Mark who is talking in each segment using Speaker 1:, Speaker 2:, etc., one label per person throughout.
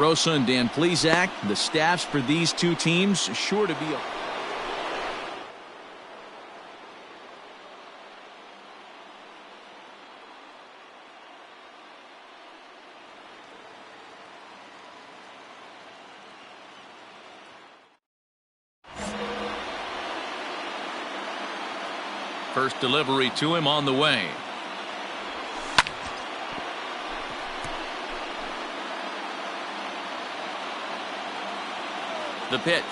Speaker 1: Rosa and Dan Plezak, the staffs for these two teams sure to be a first delivery to him on the way. The pitch.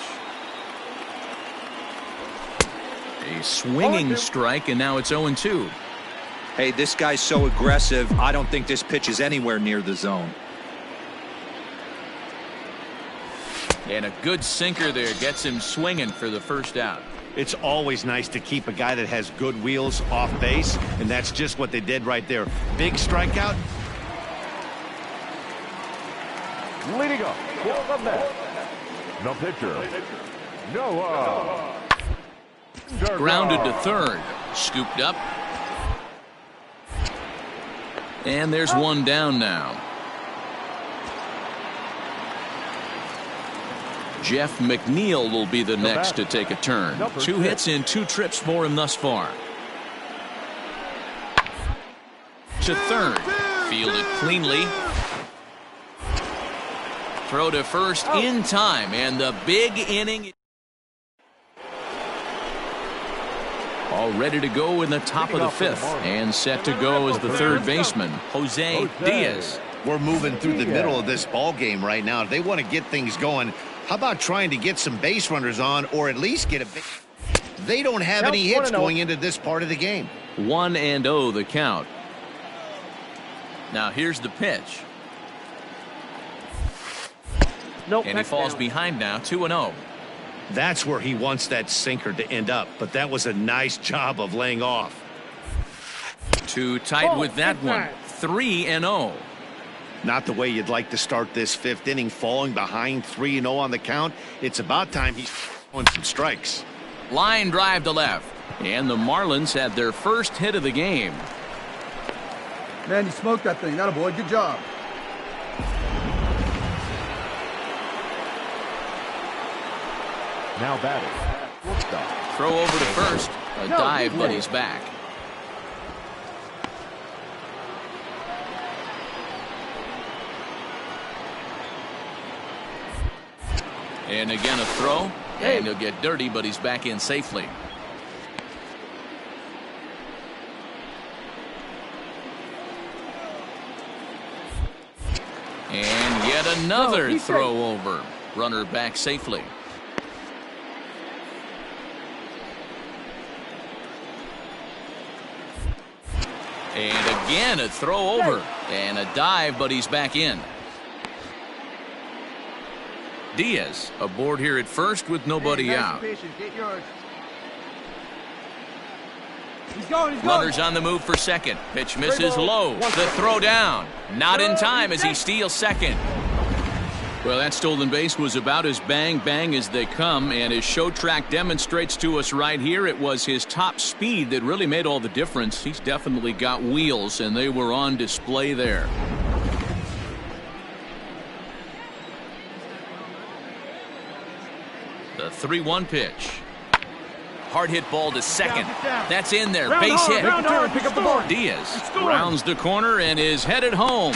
Speaker 1: A swinging strike, and now it's 0-2.
Speaker 2: Hey, this guy's so aggressive. I don't think this pitch is anywhere near the zone.
Speaker 1: And a good sinker there gets him swinging for the first out.
Speaker 3: It's always nice to keep a guy that has good wheels off base, and that's just what they did right there. Big strikeout.
Speaker 4: Leading up for the net, the pitcher, Noah.
Speaker 1: Grounded to third. Scooped up. And there's one down now. Jeff McNeil will be the next to take a turn. 2 hits in 2 trips for him thus far. To third. Fielded cleanly. Throw to first in time, and the big inning. All ready to go in the top of the 5th, and set to go as the third baseman, Jose Diaz.
Speaker 3: We're moving through the middle of this ball game right now. If they want to get things going, how about trying to get some base runners on, or at least get a big... They don't have any hits going into this part of the game.
Speaker 1: 1-0 the count. Now here's the pitch.
Speaker 5: Nope,
Speaker 1: and he falls behind now, 2-0.
Speaker 3: That's where he wants that sinker to end up, but that was a nice job of laying off.
Speaker 1: Too tight with that one. 3-0.
Speaker 3: Not the way you'd like to start this 5th inning, falling behind 3-0 on the count. It's about time he's throwing some strikes.
Speaker 1: Line drive to left, and the Marlins had their first hit of the game.
Speaker 6: Man, you smoked that thing. Atta boy, good job.
Speaker 4: Now batting.
Speaker 1: Throw over to first. A dive, but he's back. And again a throw. And he'll get dirty, but he's back in safely. And yet another throw over. Runner back safely. And again a throw over. And a dive, but he's back in. Diaz aboard here at first with nobody out.
Speaker 6: Get yours. He's going.
Speaker 1: Runners on the move for second. Pitch misses low. The throw down. Not in time as he steals second. Well, that stolen base was about as bang as they come, and his show track demonstrates to us right here it was his top speed that really made all the difference. He's definitely got wheels, and they were on display there. The 3-1 pitch. Hard hit ball to second. That's in there. Base hit. Diaz rounds the corner and is headed home.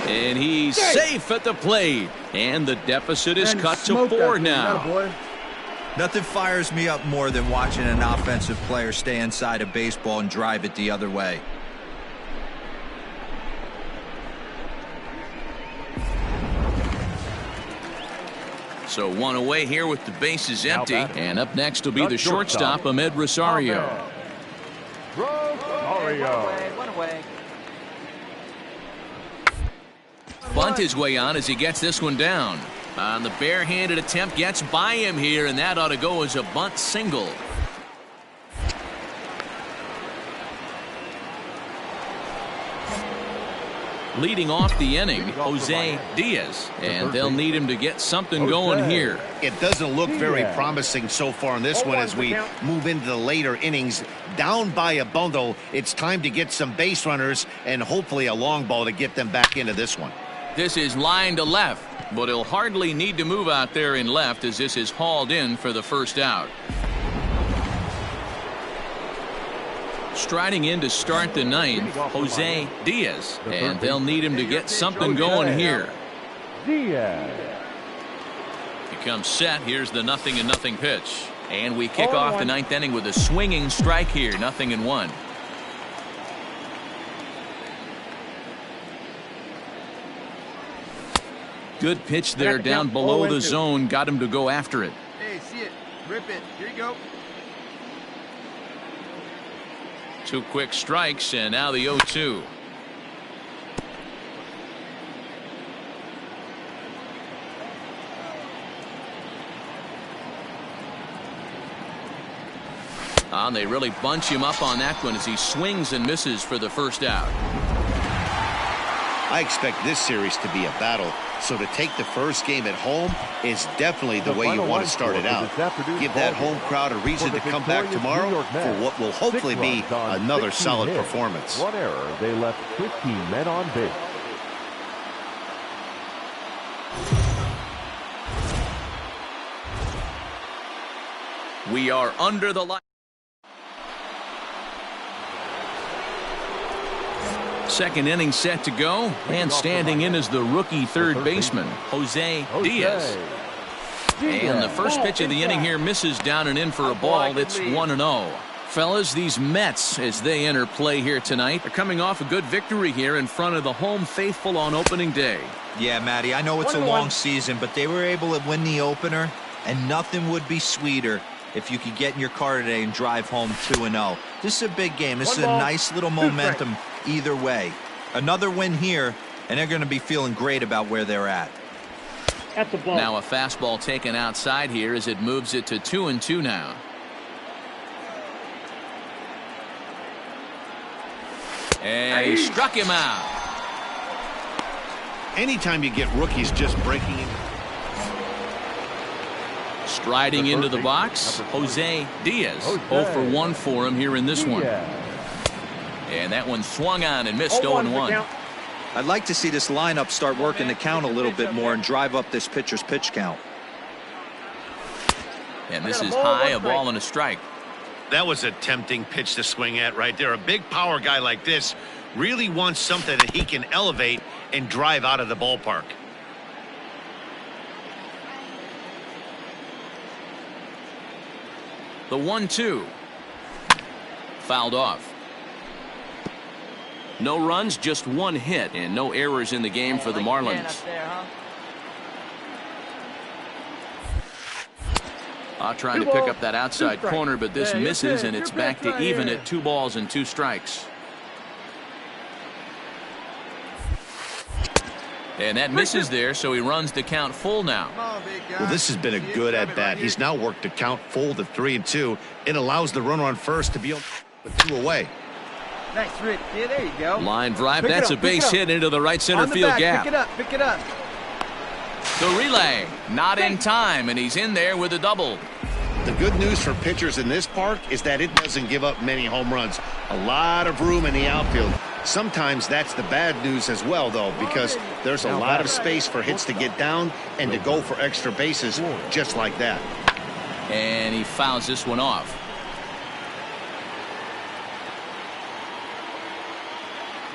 Speaker 1: And he's safe at the plate. And the deficit is cut to 4 now.
Speaker 2: Nothing fires me up more than watching an offensive player stay inside a baseball and drive it the other way.
Speaker 1: So 1 away here with the bases empty. And up next will be the shortstop, Ahmed Rosario.
Speaker 5: One away.
Speaker 1: Bunt his way on as he gets this one down. On the barehanded attempt, gets by him here, and that ought to go as a bunt single. Leading off the inning, Jose Diaz, and they'll need him to get something going here.
Speaker 3: It doesn't look very promising so far in this one as we move into the later innings. Down by a bundle, it's time to get some base runners and hopefully a long ball to get them back into this one.
Speaker 1: This is line to left, but he'll hardly need to move out there in left as this is hauled in for the first out. Striding in to start the ninth, Hozziedahomie, and they'll need him to get something going here. He comes set. Here's the 0-0 pitch. And we kick off the ninth inning with a swinging strike here, 0-1. Good pitch there down below the zone. Got him to go after it.
Speaker 6: Hey, see it. Rip it. Here you go.
Speaker 1: 2 quick strikes, and now the 0-2. And they really bunch him up on that one as he swings and misses for the first out.
Speaker 3: I expect this series to be a battle, so to take the first game at home is definitely the way you want to start it out. Give that home crowd a reason to come back tomorrow for what will hopefully be another solid performance.
Speaker 4: 1 error. They left 15 men on base.
Speaker 1: We are under the light. Second inning set to go, and standing in is the rookie third baseman, Hozziedahomie. And the first pitch of the inning here misses down and in for a ball. It's 1-0. Fellas, these Mets, as they enter play here tonight, are coming off a good victory here in front of the home faithful on opening day.
Speaker 2: Yeah, Matty, I know it's a long season, but they were able to win the opener, and nothing would be sweeter if you could get in your car today and drive home 2-0. This is a big game. This is a nice little momentum either way. Another win here, and they're going to be feeling great about where they're at.
Speaker 5: That's a ball.
Speaker 1: Now a fastball taken outside here as it moves it to 2-2 now. And he struck him out.
Speaker 3: Anytime you get rookies just breaking in.
Speaker 1: Striding into the box, Hozziedahomie. 0 for 1 for him here in this one. And that one swung on and missed 0-1.
Speaker 2: I'd like to see this lineup start working the count a little bit more and drive up this pitcher's pitch count.
Speaker 1: And this is high, a ball and a strike.
Speaker 3: That was a tempting pitch to swing at right there. A big power guy like this really wants something that he can elevate and drive out of the ballpark.
Speaker 1: The 1-2. Fouled off. No runs, just 1 hit, and no errors in the game for the Marlins. Trying to pick up that outside corner, but this misses, and it's back to even at 2 balls and 2 strikes. And that misses there, so he runs the count full now.
Speaker 3: Well, this has been a good at-bat. He's now worked the count full to 3-2. It allows the runner on first to be on with 2 away.
Speaker 5: Nice, Rick. Yeah, there you go.
Speaker 1: Line drive. That's a base hit into the right center field gap.
Speaker 5: Pick it up. Pick it up.
Speaker 1: The relay, not in time, and he's in there with a double.
Speaker 3: The good news for pitchers in this park is that it doesn't give up many home runs. A lot of room in the outfield. Sometimes that's the bad news as well, though, because there's a lot of space for hits to get down and to go for extra bases just like that.
Speaker 1: And he fouls this one off.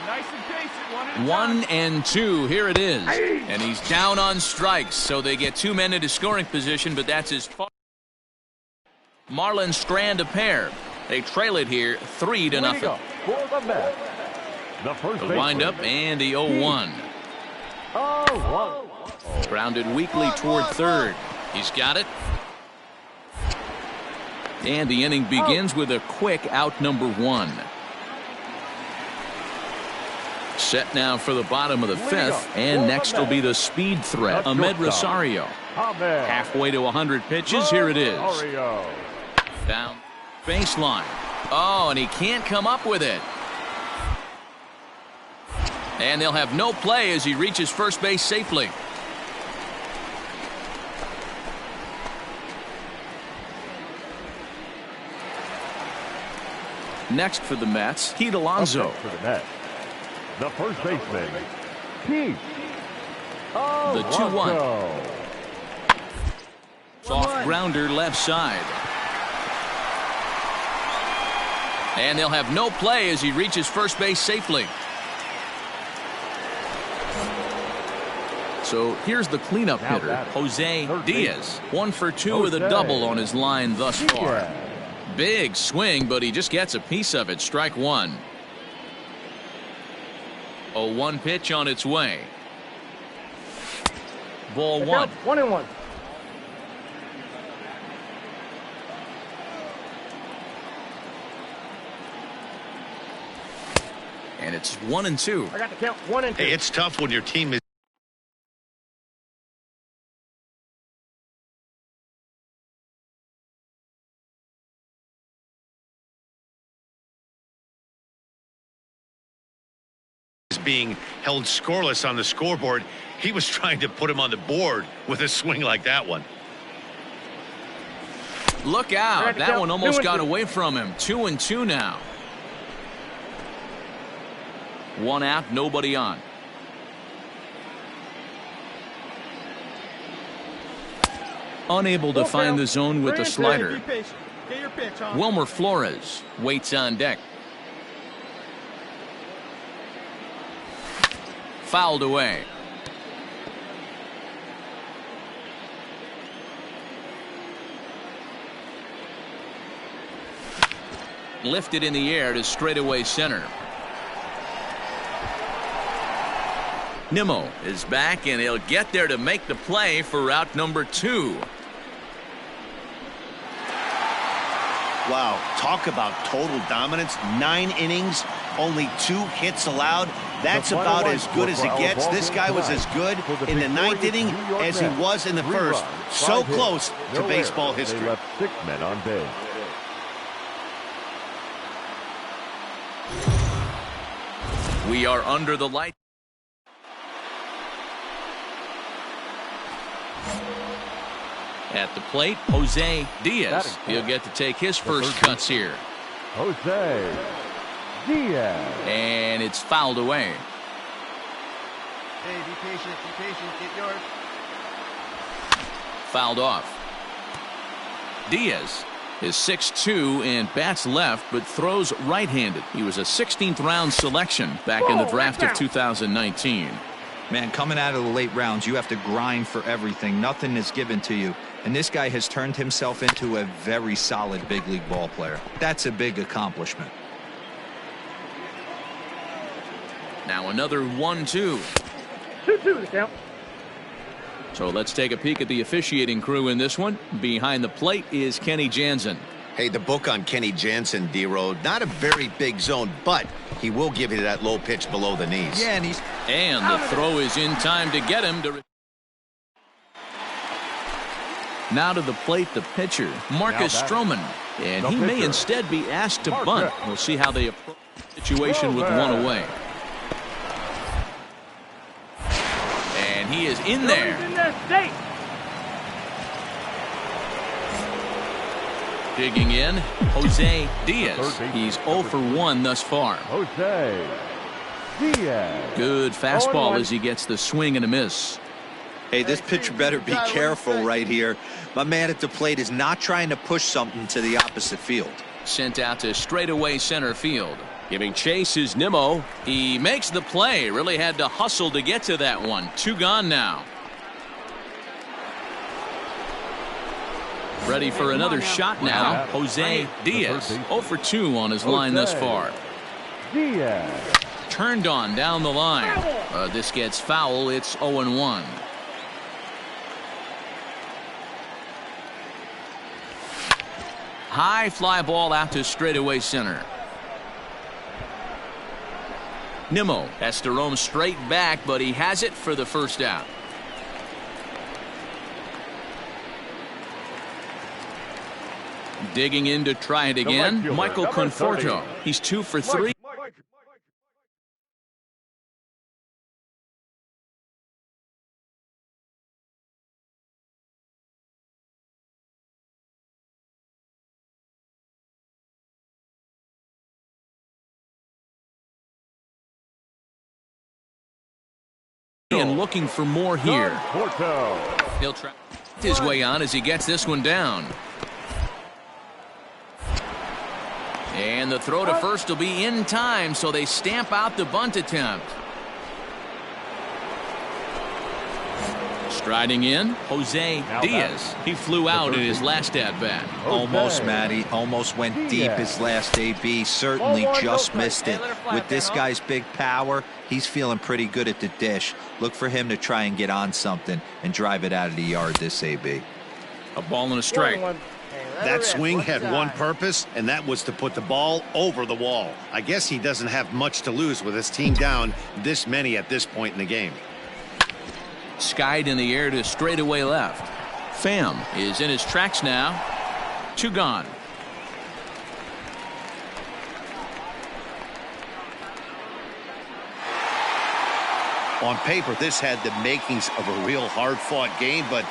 Speaker 5: Nice and patient.
Speaker 1: 1-2. Here it is. And he's down on strikes, so they get 2 men into scoring position, but that's as far. Marlins strand a pair. They trail it here 3-0. The windup and the 0-1. Grounded weakly toward third. He's got it. And the inning begins with a quick out number 1. Set now for the bottom of the 5th, and next will be the speed threat, Ahmed Rosario. Halfway to 100 pitches. Here it is. Down baseline. Oh, and he can't come up with it. And they'll have no play as he reaches first base safely. Next for the Mets, Pete Alonso.
Speaker 4: For the Mets, the first baseman, Pete
Speaker 1: The 2-1. Soft grounder left side. And they'll have no play as he reaches first base safely. So here's the cleanup hitter, Jose Diaz. 1 for 2 with a double on his line thus far. Big swing, but he just gets a piece of it. Strike one. A 1 pitch on its way. Ball 1.
Speaker 5: 1-1.
Speaker 1: And it's 1-2.
Speaker 5: I got the count. 1-2.
Speaker 3: Hey, it's tough when your team is being held scoreless on the scoreboard. He was trying to put him on the board with a swing like that one.
Speaker 1: Look out. That one almost got away from him. 2-2 now. 1 out, nobody on. Unable to find the zone with the slider. Wilmer Flores waits on deck. Fouled away. Lifted in the air to straightaway center. Nimmo is back, and he'll get there to make the play for route number 2.
Speaker 3: Wow, talk about total dominance. 9 innings, only 2 hits allowed. That's about as good as it gets. This guy was as good in the 9th inning as he was in the 1st. So close to baseball history.
Speaker 4: They left 6 men on base.
Speaker 1: We are under the light. At the plate, Jose Diaz. He'll get to take his first cuts here.
Speaker 4: Jose Diaz.
Speaker 1: And it's fouled away.
Speaker 5: Hey, be patient, get yours.
Speaker 1: Fouled off. Diaz is 6'2" and bats left, but throws right-handed. He was a 16th round selection back in the draft of 2019.
Speaker 2: Man, coming out of the late rounds, you have to grind for everything. Nothing is given to you. And this guy has turned himself into a very solid big league ball player. That's a big accomplishment.
Speaker 1: Now another 1-2.
Speaker 5: 2-2 the count.
Speaker 1: So let's take a peek at the officiating crew in this one. Behind the plate is Kenny Jansen.
Speaker 3: Hey, the book on Kenny Jansen, D-Road, not a very big zone, but he will give you that low pitch below the knees.
Speaker 2: Yeah,
Speaker 1: and the throw is in time to get him to. Now to the plate, the pitcher, Marcus Stroman. And he may instead be asked to bunt. We'll see how they approach the situation with 1 away. And he is in there. Digging in, Jose Diaz. He's 0 for 1 thus far.
Speaker 4: Jose Diaz.
Speaker 1: Good fastball as he gets the swing and a miss.
Speaker 2: Hey, this pitcher better be careful right here. My man at the plate is not trying to push something to the opposite field.
Speaker 1: Sent out to straightaway center field. Giving chase is Nimmo. He makes the play. Really had to hustle to get to that one. 2 gone now. Ready for another shot now. Jose Diaz. 0 for 2 on his line thus far.
Speaker 4: Diaz.
Speaker 1: Turned on down the line. This gets foul. It's 0-1. High fly ball out to straightaway center. Nimmo has to roam straight back, but he has it for the first out. Digging in to try it again, Michael Conforto. He's 2 for 3. And looking for more here.
Speaker 4: Porto.
Speaker 1: He'll try his way on as he gets this one down. And the throw to first will be in time, so they stamp out the bunt attempt. Striding in, Jose Diaz. He flew out in his last at-bat.
Speaker 2: Almost, Matty. Almost went deep his last AB. Certainly just missed it. With this guy's big power, he's feeling pretty good at the dish. Look for him to try and get on something and drive it out of the yard this AB.
Speaker 1: A ball and a strike.
Speaker 3: That swing had one purpose, and that was to put the ball over the wall. I guess he doesn't have much to lose with his team down this many at this point in the game.
Speaker 1: Skied in the air to straightaway left. Pham is in his tracks now. 2 gone.
Speaker 3: On paper, this had the makings of a real hard-fought game, but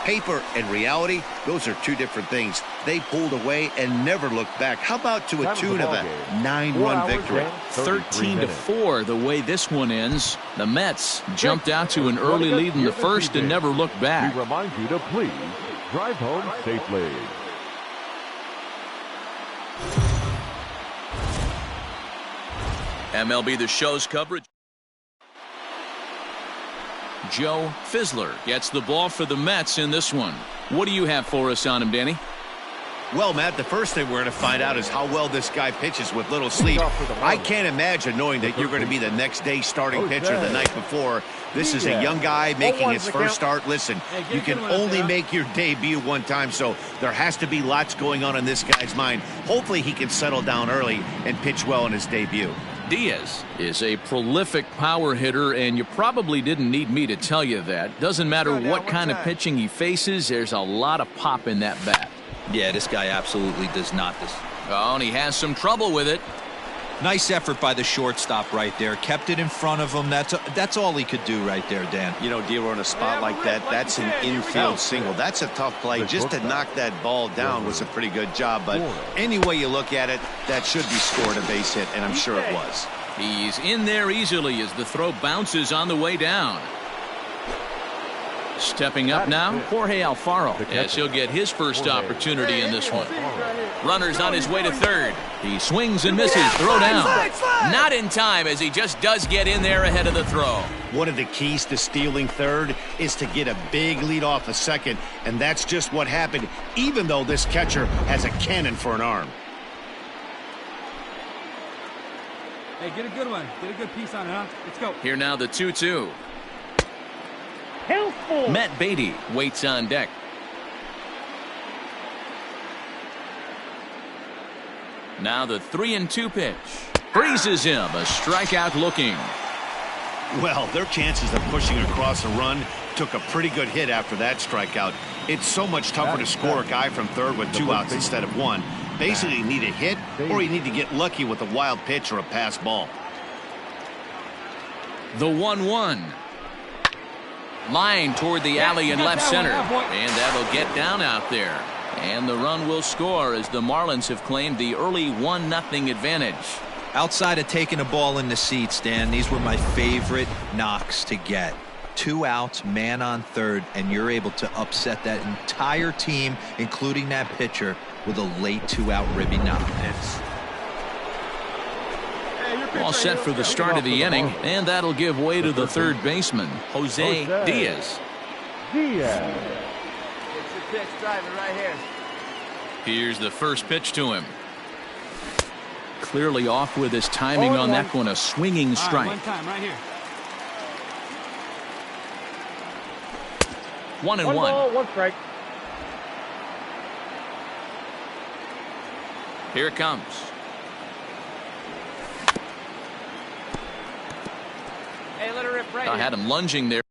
Speaker 3: paper and reality, those are two different things. They pulled away and never looked back. How about to a tune of a 9-run victory?
Speaker 1: 13-4 the way this one ends. The Mets jumped out to an early lead in the first and never looked back.
Speaker 4: We remind you to please drive home safely.
Speaker 1: MLB The Show's coverage. Joe Fizzler gets the ball for the Mets in this one. What do you have for us on him, Danny?
Speaker 3: Well, Matt, the first thing we're going to find out is how well this guy pitches with little sleep. I can't imagine knowing that you're going to be the next day starting pitcher the night before. This is a young guy making his first start. Listen, you can only make your debut one time, so there has to be lots going on in this guy's mind. Hopefully he can settle down early and pitch well in his debut.
Speaker 1: Diaz is a prolific power hitter, and you probably didn't need me to tell you that. Doesn't matter what kind of pitching he faces, there's a lot of pop in that bat.
Speaker 2: Yeah, this guy absolutely does not.
Speaker 1: Oh, and he has some trouble with it.
Speaker 2: Nice effort by the shortstop right there. Kept it in front of him. That's all he could do right there, Dan.
Speaker 3: You know, Dero, in a spot like that, that's an infield single. That's a tough play. Just to knock that ball down was a pretty good job. But any way you look at it, that should be scored a base hit, and I'm sure it was.
Speaker 1: He's in there easily as the throw bounces on the way down. Stepping up now, Jorge Alfaro, as he'll get his first opportunity in this one. Runner's on his way to third. He swings and misses. Throw down. Not in time, as he just does get in there ahead of the throw.
Speaker 3: One of the keys to stealing third is to get a big lead off a second, and that's just what happened, even though this catcher has a cannon for an arm.
Speaker 5: Hey, get a good one. Get a good piece on it, huh? Let's go.
Speaker 1: Here now the 2-2.
Speaker 5: Helpful.
Speaker 1: Matt Beatty waits on deck. Now the 3-2 pitch. Freezes him. A strikeout looking.
Speaker 3: Well, their chances of pushing across a run took a pretty good hit after that strikeout. It's so much tougher to score a guy from third with 2 outs instead of 1. Basically, you need a hit or you need to get lucky with a wild pitch or a pass ball.
Speaker 1: The 1-1. Line toward the alley in left center. And that'll get down out there. And the run will score as the Marlins have claimed the early 1-0 advantage.
Speaker 2: Outside of taking a ball in the seats, Dan, these were my favorite knocks to get. 2 outs, man on third, and you're able to upset that entire team, including that pitcher, with a late 2-out ribby knock.
Speaker 1: All set for the start of the inning, and that'll give way to the third baseman, Jose Diaz.
Speaker 5: It's the pitch, driving right here.
Speaker 1: Here's the first pitch to him. Clearly off with his timing on that one, a swinging strike.
Speaker 5: One time, right here.
Speaker 1: 1-1.
Speaker 5: One ball, 1 strike.
Speaker 1: Here it comes.
Speaker 5: Hey, let her rip right
Speaker 1: I had him lunging there.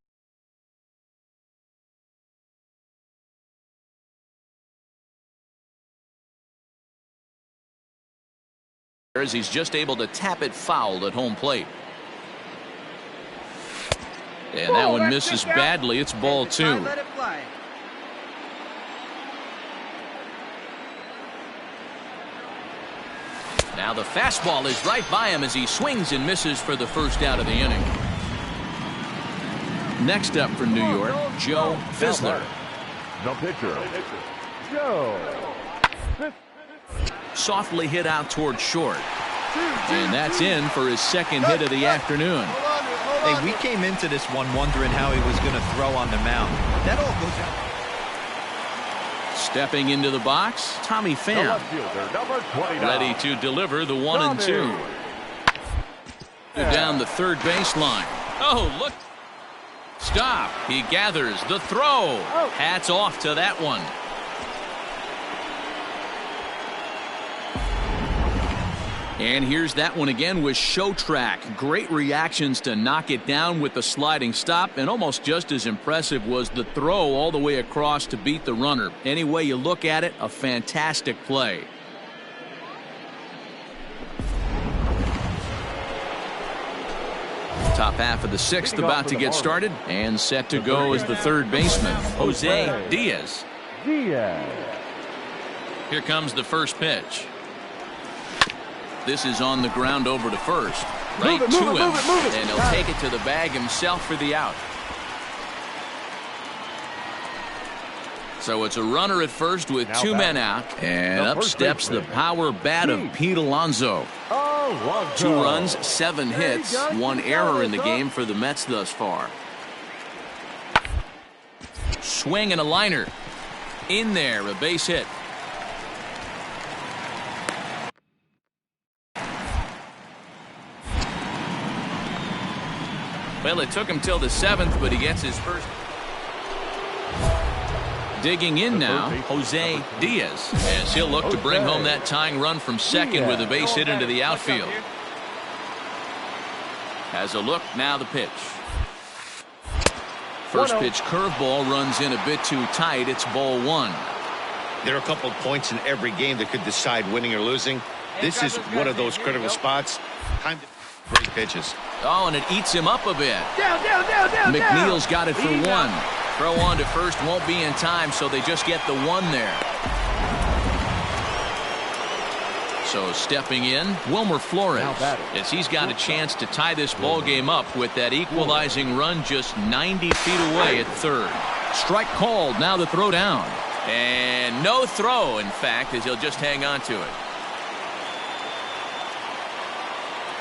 Speaker 1: As he's just able to tap it foul at home plate. And that one misses badly. It's ball 2.
Speaker 5: Let it fly.
Speaker 1: Now the fastball is right by him as he swings and misses for the first out of the inning. Next up for New York, Joe Fizzler.
Speaker 4: The pitcher, Joe.
Speaker 1: Softly hit out toward short. And that's in for his second hit of the afternoon.
Speaker 2: Hey, we came into this one wondering how he was going to throw on the mound. That all goes out.
Speaker 1: Stepping into the box, Tommy Pham. Ready to deliver the 1-2. Down the third baseline. Oh, look. Stop. He gathers the throw. Hats off to that one. And here's that one again with Show Track. Great reactions to knock it down with the sliding stop, and almost just as impressive was the throw all the way across to beat the runner. Any way you look at it, a fantastic play. Top half of the sixth about to get started, and set to go is the third baseman, Jose Diaz. Here comes the first pitch. This is on the ground over to first. Right to him. And he'll take it to the bag himself for the out. So it's a runner at first with two men out. And up steps the power bat of Pete Alonso. 2 runs, 7 hits, 1 error in the game for the Mets thus far. Swing and a liner. In there, a base hit. Well, it took him till the 7th, but he gets his first. Digging in now, Jose Diaz, as he'll look to bring home that tying run from second with a base hit into the outfield. Has a look, now the pitch. First pitch curveball runs in a bit too tight. It's ball 1.
Speaker 3: There are a couple of points in every game that could decide winning or losing. This is one of those critical spots. Time to great pitches.
Speaker 1: Oh, and it eats him up a bit.
Speaker 6: Down.
Speaker 1: McNeil's got it for 1. Throw on to first won't be in time, so they just get the 1 there. So stepping in, Wilmer Flores, as he's got a chance to tie this ball game up with that equalizing run just 90 feet away at third. Strike called, now the throw down. And no throw, in fact, as he'll just hang on to it.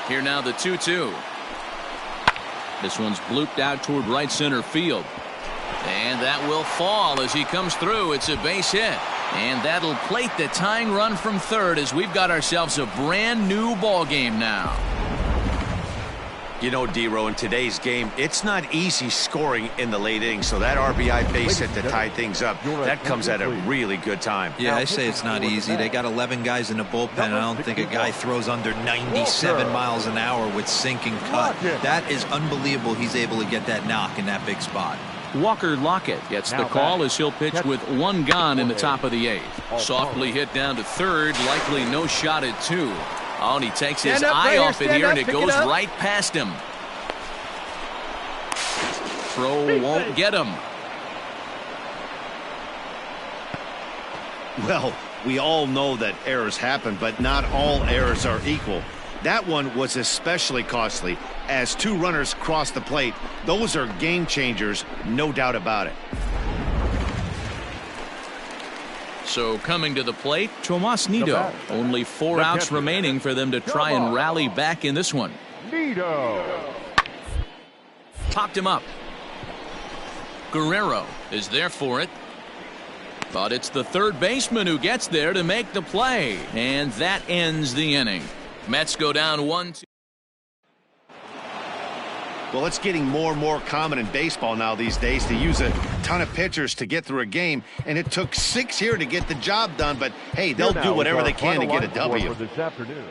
Speaker 1: Here now the 2-2. This one's blooped out toward right center field. And that will fall as he comes through. It's a base hit. And that'll plate the tying run from third as we've got ourselves a brand new ball game now.
Speaker 7: You know, D-Row, in today's game, it's not easy scoring in the late innings, so that RBI base hit to tie things up, that comes at a really good time.
Speaker 2: Yeah, I say it's not easy. They got 11 guys in the bullpen, and I don't think a guy throws under 97 miles an hour with sinking cut. That is unbelievable he's able to get that knock in that big spot.
Speaker 1: Walker Lockett gets the call as he'll pitch with 1 gone in the top of the 8th. Softly hit down to third, likely no shot at 2. Oh, and he takes his eye off it here, and it goes right past him. Throw won't get him.
Speaker 3: Well, we all know that errors happen, but not all errors are equal. That one was especially costly. As 2 runners cross the plate, those are game changers, no doubt about it.
Speaker 1: So coming to the plate, Tomas Nido. Only 4 outs remaining for them to try and rally back in this one. Popped him up. Guerrero is there for it. But it's the third baseman who gets there to make the play. And that ends the inning. Mets go down 1-2.
Speaker 3: Well, it's getting more and more common in baseball now these days to use a ton of pitchers to get through a game, and it took 6 here to get the job done, but hey, they'll do whatever they can to get a W.
Speaker 4: This afternoon.